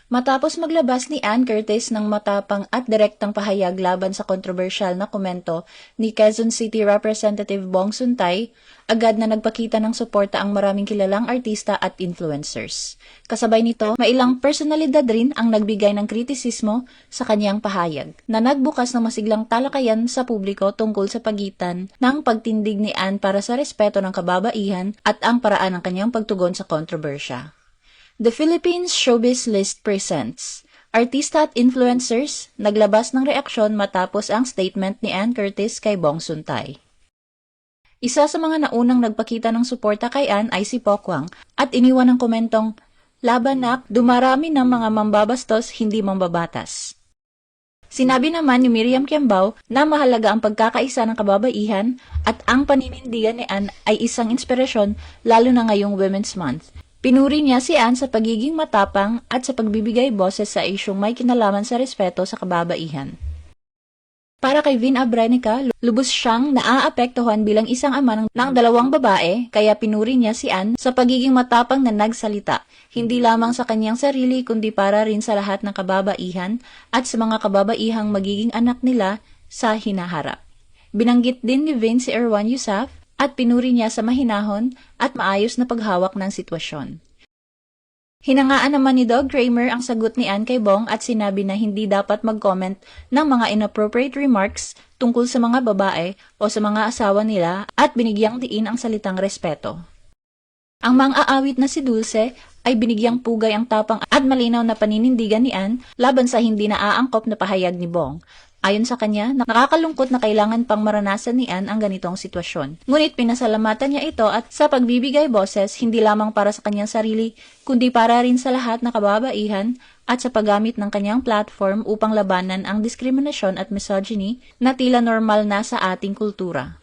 Matapos maglabas ni Ann Curtis ng matapang at direktang pahayag laban sa kontrobersyal na komento ni Quezon City Representative Bong Suntay, agad na nagpakita ng suporta ang maraming kilalang artista at influencers. Kasabay nito, mailang personalidad rin ang nagbigay ng kritisismo sa kanyang pahayag, na nagbukas ng masiglang talakayan sa publiko tungkol sa pagitan ng pagtindig ni Ann para sa respeto ng kababaihan at ang paraan ng kanyang pagtugon sa kontrobersya. The Philippines Showbiz List presents Artista at Influencers naglabas ng reaksyon matapos ang statement ni Ann Curtis kay Bong Suntay. Isa sa mga naunang nagpakita ng suporta kay Ann ay si Pokwang at iniwan ng komentong, "Laban na, dumarami ng mga mambabastos, hindi mambabatas." Sinabi naman ni Miriam Kiambao na mahalaga ang pagkakaisa ng kababaihan at ang paninindigan ni Ann ay isang inspirasyon lalo na ngayong Women's Month. Pinuri niya si Ann sa pagiging matapang at sa pagbibigay boses sa isyung may kinalaman sa respeto sa kababaihan. Para kay Vin Abrenica, lubos siyang naaapektuhan bilang isang ama ng dalawang babae, kaya pinuri niya si Ann sa pagiging matapang na nagsalita, hindi lamang sa kanyang sarili kundi para rin sa lahat ng kababaihan at sa mga kababaihang magiging anak nila sa hinaharap. Binanggit din ni Vin si Erwan Yusaf at pinuri niya sa mahinahon at maayos na paghawak ng sitwasyon. Hinangaan naman ni Doug Kramer ang sagot ni Ann kay Bong at sinabi na hindi dapat mag-comment ng mga inappropriate remarks tungkol sa mga babae o sa mga asawa nila at binigyang diin ang salitang respeto. Ang mang-aawit na si Dulce ay binigyang pugay ang tapang at malinaw na paninindigan ni Ann laban sa hindi naaangkop na pahayag ni Bong. Ayon sa kanya, nakakalungkot na kailangan pang maranasan ni Ann ang ganitong sitwasyon. Ngunit pinasalamatan niya ito at sa pagbibigay boses hindi lamang para sa kanyang sarili, kundi para rin sa lahat ng kababaihan at sa paggamit ng kanyang platform upang labanan ang diskriminasyon at misogyny na tila normal na sa ating kultura.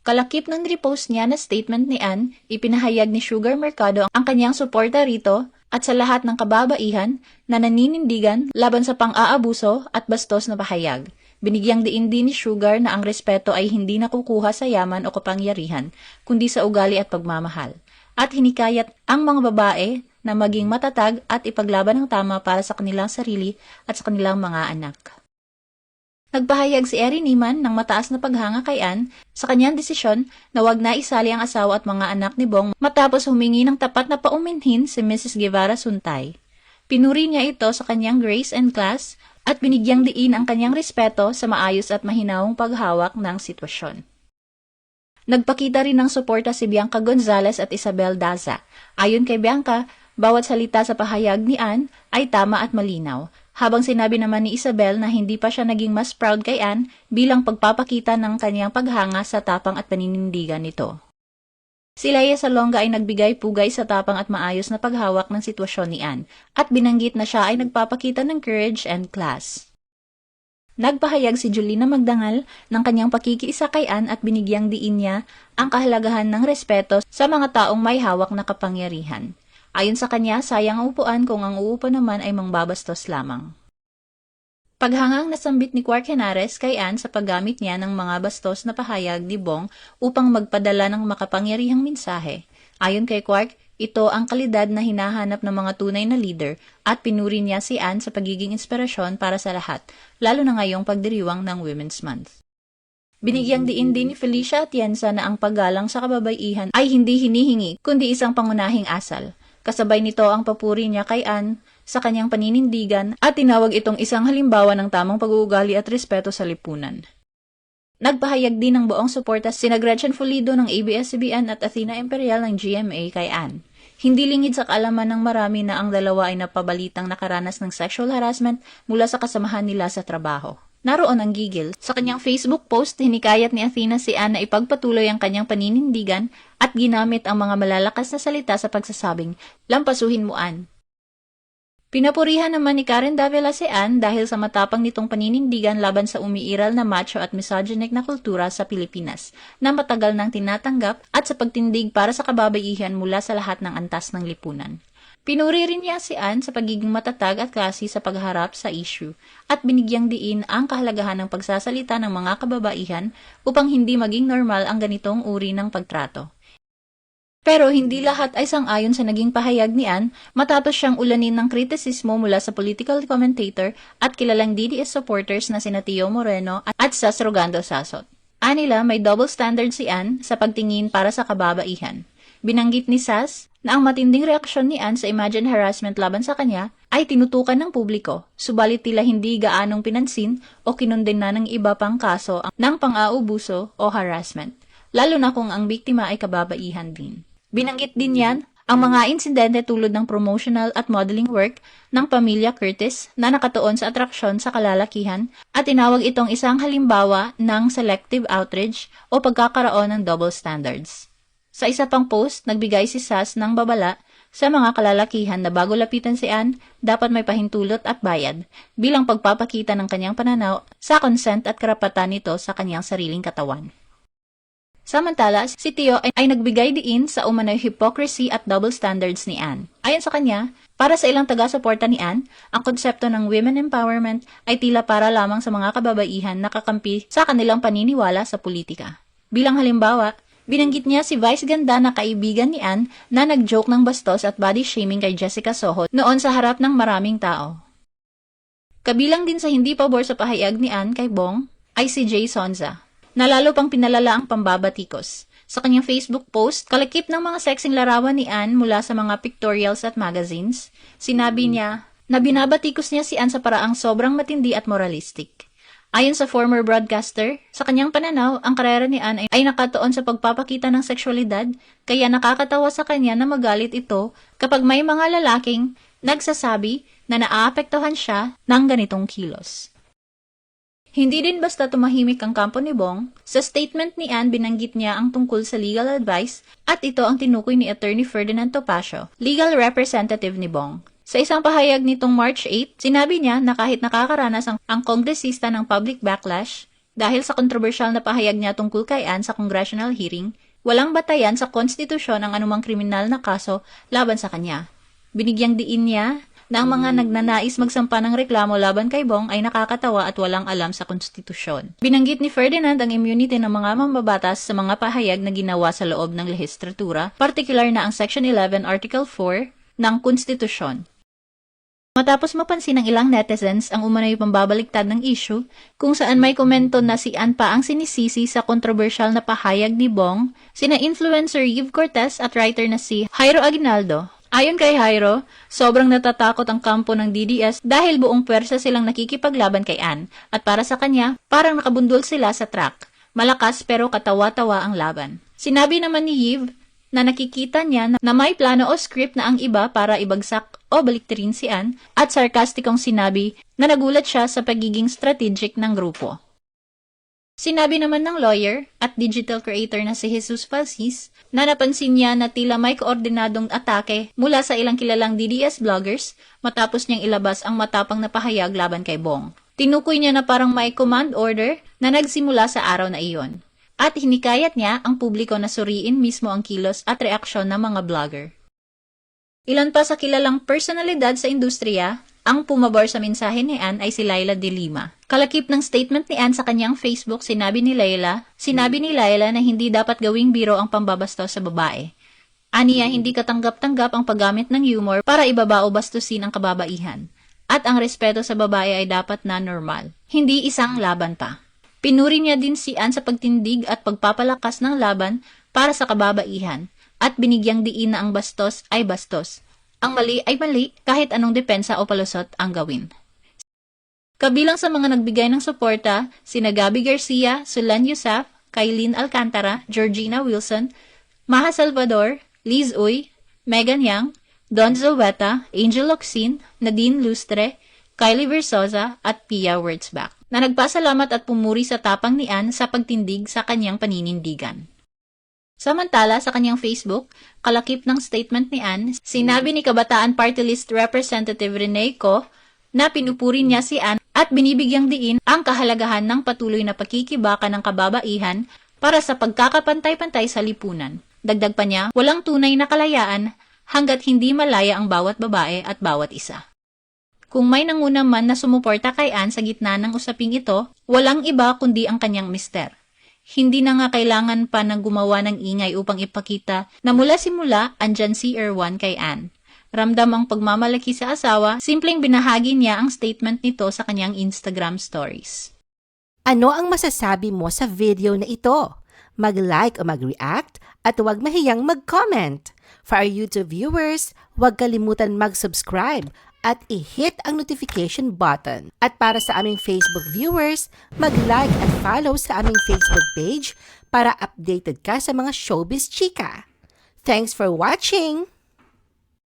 Kalakip ng repost niya na statement ni Ann, ipinahayag ni Sugar Mercado ang kanyang suporta rito at sa lahat ng kababaihan na naninindigan laban sa pang-aabuso at bastos na pahayag. Binigyang diin din ni Sugar na ang respeto ay hindi nakukuha sa yaman o kapangyarihan, kundi sa ugali at pagmamahal. At hinikayat ang mga babae na maging matatag at ipaglaban ng tama para sa kanilang sarili at sa kanilang mga anak. Nagpahayag si Erin Niman ng mataas na paghanga kay Ann sa kanyang desisyon na wag na isali ang asawa at mga anak ni Bong matapos humingi ng tapat na pauminhin si Mrs. Guevara Suntay. Pinuri niya ito sa kanyang grace and class at binigyang diin ang kanyang respeto sa maayos at mahinahong paghawak ng sitwasyon. Nagpakita rin ng suporta si Bianca Gonzalez at Isabel Daza. Ayon kay Bianca, bawat salita sa pahayag ni Ann ay tama at malinaw, habang sinabi naman ni Isabel na hindi pa siya naging mas proud kay Ann bilang pagpapakita ng kanyang paghanga sa tapang at paninindigan nito. Si Leia Salonga ay nagbigay pugay sa tapang at maayos na paghawak ng sitwasyon ni Ann at binanggit na siya ay nagpapakita ng courage and class. Nagpahayag si Julina Magdangal ng kanyang pakikiisa kay Ann at binigyang diin niya ang kahalagahan ng respeto sa mga taong may hawak na kapangyarihan. Ayon sa kanya, sayang ang upuan kung ang uupo naman ay mangbabastos lamang. Paghangang nasambit ni Quark Henares kay Ann sa paggamit niya ng mga bastos na pahayag ni Bong upang magpadala ng makapangyarihang mensahe. Ayon kay Quark, ito ang kalidad na hinahanap ng mga tunay na leader at pinuri niya si Ann sa pagiging inspirasyon para sa lahat, lalo na ngayong pagdiriwang ng Women's Month. Binigyang diin din ni Felicia Atienza na ang paggalang sa kababaihan ay hindi hinihingi kundi isang pangunahing asal. Kasabay nito ang papuri niya kay Ann sa kanyang paninindigan at tinawag itong isang halimbawa ng tamang pag-uugali at respeto sa lipunan. Nagpahayag din ng buong suporta sina Gretchen Fulido ng ABS-CBN at Athena Imperial ng GMA kay Ann. Hindi lingid sa kaalaman ng marami na ang dalawa ay napabalitang nakaranas ng sexual harassment mula sa kasamahan nila sa trabaho. Naroon ang gigil. Sa kanyang Facebook post, hinikayat ni Athena si Ann na ipagpatuloy ang kanyang paninindigan at ginamit ang mga malalakas na salita sa pagsasabing, "Lampasuhin mo, Ann." Pinapurihan naman ni Karen Davila si Ann dahil sa matapang nitong paninindigan laban sa umiiral na macho at misogynic na kultura sa Pilipinas na matagal nang tinatanggap at sa pagtindig para sa kababaihan mula sa lahat ng antas ng lipunan. Pinuri rin niya si Ann sa pagiging matatag at klase sa pagharap sa issue at binigyang diin ang kahalagahan ng pagsasalita ng mga kababaihan upang hindi maging normal ang ganitong uri ng pagtrato. Pero hindi lahat ay sang-ayon sa naging pahayag ni Ann matapos siyang ulanin ng kritisismo mula sa political commentator at kilalang DDS supporters na sina Tio Moreno at Sas Rogando Sasot. Anila may double standard si Ann sa pagtingin para sa kababaihan. Binanggit ni Sas na ang matinding reaksyon ni Ann sa imagined harassment laban sa kanya ay tinutukan ng publiko, subalit tila hindi gaanong pinansin o kinundena ng iba pang kaso ng pang-aabuso o harassment, lalo na kung ang biktima ay kababaihan din. Binanggit din yan ang mga insidente tulad ng promotional at modeling work ng pamilya Curtis na nakatuon sa atraksyon sa kalalakihan at tinawag itong isang halimbawa ng selective outrage o pagkakaroon ng double standards. Sa isa pang post, nagbigay si Sas ng babala sa mga kalalakihan na bago lapitan si Ann, dapat may pahintulot at bayad bilang pagpapakita ng kanyang pananaw sa consent at karapatan nito sa kanyang sariling katawan. Samantala, si Tio ay nagbigay diin sa umano'y hypocrisy at double standards ni Ann. Ayon sa kanya, para sa ilang taga-suporta ni Ann, ang konsepto ng women empowerment ay tila para lamang sa mga kababaihan na kakampi sa kanilang paniniwala sa politika. Bilang halimbawa, binanggit niya si Vice Ganda na kaibigan ni Ann na nag-joke ng bastos at body shaming kay Jessica Soho noon sa harap ng maraming tao. Kabilang din sa hindi pabor sa pahayag ni Ann kay Bong ay si Jay Sonza, na lalo pang pinalala ang pambabatikos. Sa kanyang Facebook post, kalakip ng mga sexing larawan ni Ann mula sa mga pictorials at magazines, sinabi niya na binabatikos niya si Ann sa paraang sobrang matindi at moralistic. Ayon sa former broadcaster, sa kanyang pananaw, ang karera ni Ann ay nakatuon sa pagpapakita ng sexualidad, kaya nakakatawa sa kanya na magalit ito kapag may mga lalaking nagsasabi na naaapektuhan siya ng ganitong kilos. Hindi din basta tumahimik ang kampo ni Bong. Sa statement ni Ann, binanggit niya ang tungkol sa legal advice at ito ang tinukoy ni Attorney Ferdinand Topacio, legal representative ni Bong. Sa isang pahayag nitong March 8, sinabi niya na kahit nakakaranas ang kongresista ng public backlash dahil sa kontrobersyal na pahayag niya tungkol kay Ann sa congressional hearing, walang batayan sa konstitusyon ang anumang kriminal na kaso laban sa kanya. Binigyang diin niya na ang mga nagnanais magsampa ng reklamo laban kay Bong ay nakakatawa at walang alam sa konstitusyon. Binanggit ni Ferdinand ang immunity ng mga mambabatas sa mga pahayag na ginawa sa loob ng lehislatura, partikular na ang Section 11, Article 4 ng konstitusyon. Matapos mapansin ng ilang netizens ang umano'y pambabaliktad ng issue, kung saan may komento na si Ann pa ang sinisisi sa kontrobersyal na pahayag ni Bong, sina influencer Yves Cortez at writer na si Jairo Aguinaldo. Ayon kay Jairo, sobrang natatakot ang kampo ng DDS dahil buong pwersa silang nakikipaglaban kay Ann at para sa kanya, parang nakabundol sila sa track. Malakas pero katawa-tawa ang laban. Sinabi naman ni Yves na nakikita niya na may plano o script na ang iba para ibagsak o baliktarin si Ann at sarkastikong sinabi na nagulat siya sa pagiging strategic ng grupo. Sinabi naman ng lawyer at digital creator na si Jesus Falsis na napansin niya na tila may koordinadong atake mula sa ilang kilalang DDS vloggers matapos niyang ilabas ang matapang na pahayag laban kay Bong. Tinukoy niya na parang may command order na nagsimula sa araw na iyon. At hinikayat niya ang publiko na suriin mismo ang kilos at reaksyon ng mga vlogger. Ilan pa sa kilalang personalidad sa industriya ang pumabor sa mensahe ni Ann ay si Laila de Lima. Kalakip ng statement ni Ann sa kanyang Facebook, sinabi ni Laila na hindi dapat gawing biro ang pambabastos sa babae. Aniya, hindi katanggap-tanggap ang paggamit ng humor para ibaba o bastusin ang kababaihan. At ang respeto sa babae ay dapat na normal, hindi isang laban pa. Pinuri niya din si Ann sa pagtindig at pagpapalakas ng laban para sa kababaihan at binigyang diin na ang bastos ay bastos. Ang mali ay mali kahit anong depensa o palusot ang gawin. Kabilang sa mga nagbigay ng suporta, sina Gabby Garcia, Sulan Yusaf, Kailin Alcantara, Georgina Wilson, Maha Salvador, Liz Uy, Megan Yang, Don Zoweta, Angel Locsin, Nadine Lustre, Kylie Versosa at Pia Wurtzbach, na nagpasalamat at pumuri sa tapang ni Ann sa pagtindig sa kanyang paninindigan. Samantala, sa kanyang Facebook, kalakip ng statement ni Ann, sinabi ni Kabataan Party List Representative Rene Co na pinupuri niya si Ann at binibigyang diin ang kahalagahan ng patuloy na pakikibaka ng kababaihan para sa pagkakapantay-pantay sa lipunan. Dagdag pa niya, walang tunay na kalayaan hanggat hindi malaya ang bawat babae at bawat isa. Kung may nanguna man na sumuporta kay Ann sa gitna ng usaping ito, walang iba kundi ang kanyang mister. Hindi na nga kailangan pa ng gumawa ng ingay upang ipakita na mula simula andyan si Erwan kay Ann. Ramdam ang pagmamalaki sa asawa, simpleng binahagi niya ang statement nito sa kanyang Instagram stories. Ano ang masasabi mo sa video na ito? Mag-like o mag-react at huwag mahiyang mag-comment. For our YouTube viewers, huwag kalimutan mag-subscribe at i-hit ang notification button. At para sa aming Facebook viewers, mag-like at follow sa aming Facebook page para updated ka sa mga showbiz chika. Thanks for watching!